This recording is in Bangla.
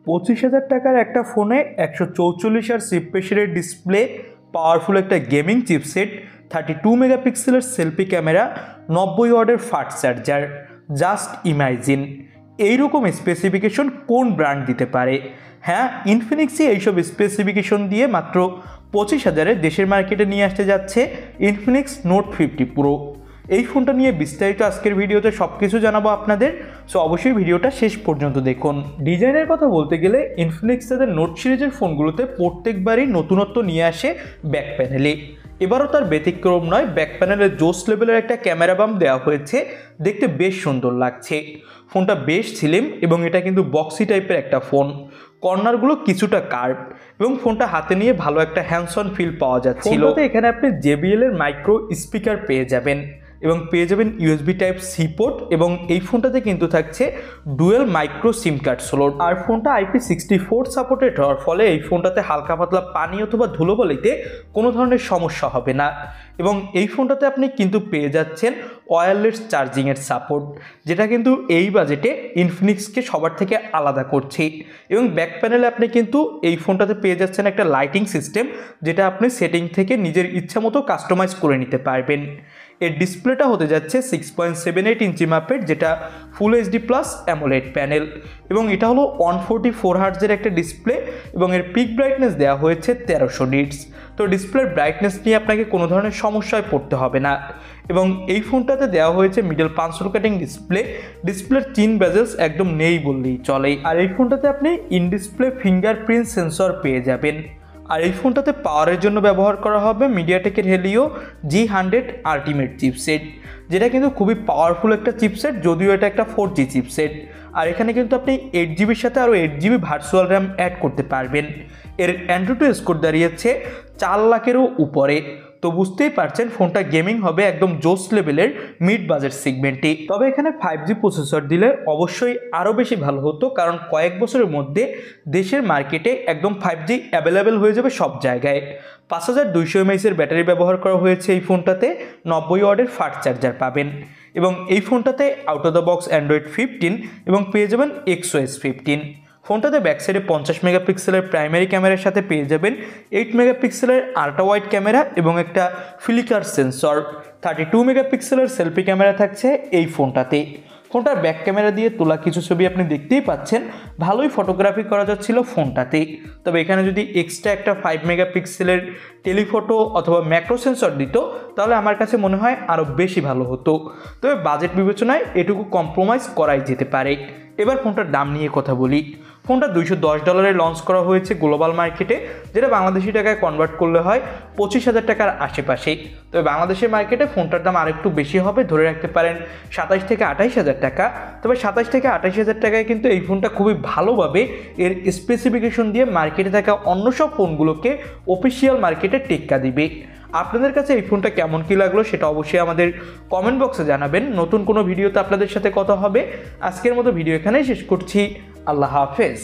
25,000 টাকার একটা ফোনে 144 আর সিপেশিয়ার ডিসপ্লে, পাওয়ারফুল একটা গেমিং চিপসেট, 32 মেগাপিক্সেলের সেলফি ক্যামেরা, 90 ওয়াটের ফাস্ট চার্জার। জাস্ট ইমাজিন এইরকম স্পেসিফিকেশন কোন ব্র্যান্ড দিতে পারে? হ্যাঁ, ইনফিনিক্সই এইসব স্পেসিফিকেশন দিয়ে মাত্র 25,000-এ দেশের মার্কেটে নিয়ে আসতে যাচ্ছে ইনফিনিক্স নোট 50 প্রো। এই ফোনটা নিয়ে বিস্তারিত আজকের ভিডিওতে সব কিছু জানাবো আপনাদের, সো অবশ্যই ভিডিওটা শেষ পর্যন্ত দেখুন। ডিজাইনের কথা বলতে গেলে ইনফিনিক্স তাদের নোট সিরিজের ফোনগুলোতে প্রত্যেকবারই নতুনত্ব নিয়ে আসে ব্যাক প্যানেলে। এবারও তার ব্যতিক্রম নয়, ব্যাক প্যানেলে জোস লেভেলের একটা ক্যামেরা বাম দেওয়া হয়েছে, দেখতে বেশ সুন্দর লাগছে। ফোনটা বেশ স্লিম এবং এটা কিন্তু বক্সি টাইপের একটা ফোন, কর্নারগুলো কিছুটা কার্ভ এবং ফোনটা হাতে নিয়ে ভালো একটা হ্যান্ডস অন ফিল পাওয়া যাচ্ছিল। এখানে আপনি JBL এর মাইক্রো স্পিকার পেয়ে যাবেন এবং পেয়ে যাবেন USB টাইপ সি পোর্ট, এবং এই ফোনটাতে কিন্তু থাকছে dual micro SIM card slot. আর ফোনটা IP64 সাপোর্টেড হওয়ার ফলে এই ফোনটাতে হালকা পাতলা পানি অথবা ধুলোবালিতে কোনো ধরনের সমস্যা হবে না। এবং এই ফোনটাতে আপনি কিন্তু পেয়ে যাচ্ছেন ওয়্যারলেস চার্জিংয়ের সাপোর্ট, যেটা কিন্তু এই বাজেটে ইনফিনিক্সকে সবার থেকে আলাদা করছে। এবং ব্যাক প্যানেলে আপনি কিন্তু এই ফোনটাতে পেয়ে যাচ্ছেন একটা লাইটিং সিস্টেম, যেটা আপনি সেটিং থেকে নিজের ইচ্ছা মতো কাস্টমাইজ করে নিতে পারবেন। এর ডিসপ্লেটা হতে যাচ্ছে 6.78 ইঞ্চি মাপের, যেটা ফুল HD প্লাস অ্যামোলেড প্যানেল, এবং এটা হলো 144 হার্টজের একটা ডিসপ্লে, এবং এর পিক ব্রাইটনেস দেওয়া হয়েছে 1300 নিটস। তো ডিসপ্লের ব্রাইটনেস নিয়ে আপনাকে কোনো ধরনের সমস্যায় পড়তে হবে না। এবং এই ফোনটাতে দেওয়া হয়েছে মিডল পাঞ্চল কাটিং ডিসপ্লের 3 বেজেলস একদম নেই বললেই চলে। আর এই ফোনটাতে আপনি ইন ডিসপ্লে ফিঙ্গারপ্রিন্ট সেন্সর পেয়ে যাবেন। আর এই ফোনটাতে পাওয়ারের জন্য ব্যবহার করা হবে মিডিয়াটেকের হেলিও G100 আলটিমেট চিপসেট, যেটা কিন্তু খুবই পাওয়ারফুল একটা চিপসেট, যদিও এটা একটা 4G চিপসেট। আর এখানে কিন্তু আপনি 8GB সাথে আরও 8GB ভার্চুয়াল র্যাম অ্যাড করতে পারবেন। এর অ্যান্ড্রয়েড স্কোর দাঁড়িয়েছে 4 লাখেরও উপরে। তো বুঝতেই পারছেন ফোনটা গেমিং হবে একদম জোস লেভেলের মিড বাজেট সেগমেন্টে। তবে এখানে 5G প্রসেসর দিলে অবশ্যই আরও বেশি ভালো হতো, কারণ কয়েক বছরের মধ্যে দেশের মার্কেটে একদম 5G অ্যাভেলেবেল হয়ে যাবে সব জায়গায়। 5200 mAh ব্যাটারি ব্যবহার করা হয়েছে এই ফোনটাতে, 90 ওয়াটের ফাস্ট চার্জার পাবেন। এবং এই ফোনটাতে out of the box Android 15 এবং পেয়ে যাবেন XOS 15। ফোনটাতে ব্যাক সাইডে 50 মেগাপিক্সেলের প্রাইমারি ক্যামেরার সাথে পেয়ে যাবেন 8 মেগাপিক্সেলের আল্ট্রা ওয়াইড ক্যামেরা এবং একটা ফ্লিকার সেন্সর। 32 মেগাপিক্সেলের সেলফি ক্যামেরা থাকছে এই ফোনটাতে। ফোনটার ব্যাক ক্যামেরা দিয়ে তোলা কিছু ছবি আপনি দেখতেই পাচ্ছেন, ভালোই ফটোগ্রাফি করা যাচ্ছিল ফোনটাতে। তবে এখানে যদি এক্সট্রা একটা 5 মেগাপিক্সেলের টেলিফটো অথবা ম্যাক্রো সেন্সর দিত, তাহলে আমার কাছে মনে হয় আরও বেশি ভালো হতো। তবে বাজেট বিবেচনায় এটুকু কম্প্রোমাইজ করাই যেতে পারে। এবার ফোনটার দাম নিয়ে কথা বলি। ফোনটা $210 লঞ্চ করা হয়েছে গ্লোবাল মার্কেটে, যেটা বাংলাদেশি টাকায় কনভার্ট করলে হয় 25,000 টাকার আশেপাশে। তবে বাংলাদেশের মার্কেটে ফোনটার দাম আরেকটু বেশি হবে, ধরে রাখতে পারেন 27 থেকে 28,000 টাকা। তবে 27 থেকে 28,000 টাকায় কিন্তু এই ফোনটা খুবই ভালোভাবে এর স্পেসিফিকেশন দিয়ে মার্কেটে থাকা অন্য সব ফোনগুলোকে অফিসিয়াল মার্কেটে টেক্কা দিবে। আপনাদের কাছে এই ফোনটা কেমন কী লাগলো সেটা অবশ্যই আমাদের কমেন্ট বক্সে জানাবেন। নতুন কোনো ভিডিওতে আপনাদের সাথে কথা হবে। আজকের মতো ভিডিও এখানেই শেষ করছি। আল্লাহ হাফেজ।